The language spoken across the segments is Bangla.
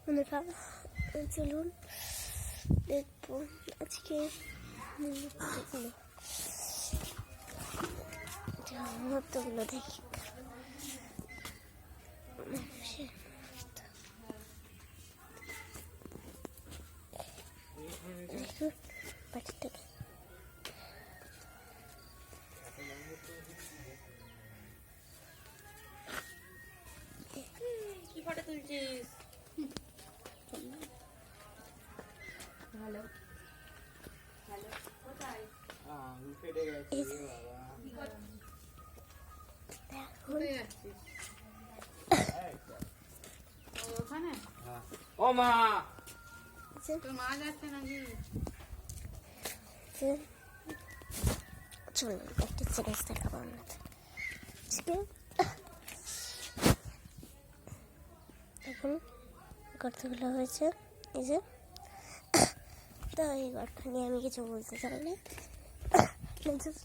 বন্ধুরা চলুন দেখবো আজকে মুহূর্তগুলো দেখি। দেখুন পাখিটাকে কি ফটো তুলছিস? ভালো ভালো কোথায় ফেটে গেছে ওখানে ও মা তোর মা যাচ্ছে নাকি? চলুন একটা জিনিস দেখাবো আপনাদের। এখন গর্তগুলো হয়েছে এই যে, তো এই গর্ত নিয়ে আমি কিছু বলতে চাই না,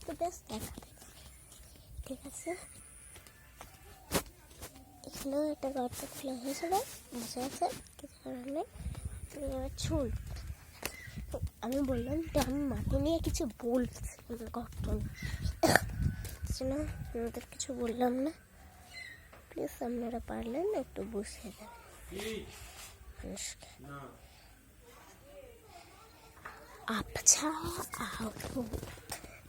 তো বেশ দেখাবে, ঠিক আছে? এখানেও একটা গর্ত খোলা হয়েছিল, বসে আছে কিছু কারণে ছুল। আমি বললাম তো আমি মাটি নিয়ে কিছু বলছি, গর্ত না আমাদের কিছু বললাম না, প্লিজ আপনারা পারলেন একটু বুঝিয়ে দেবেন মানুষকে। আবছা আলো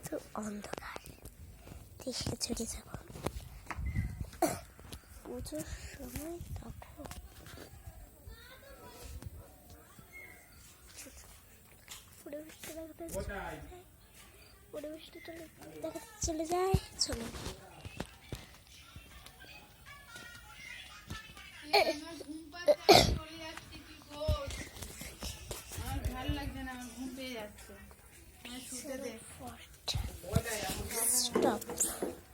তো অন্ধকার দেশে চলে যাব পুজোর সময়, তখন পরিবেশটা দেখাতে চলে যায়। চলো ভালো লাগছে না, আমার ঘুম পেয়ে যাচ্ছে। শুতে দে। স্টপ।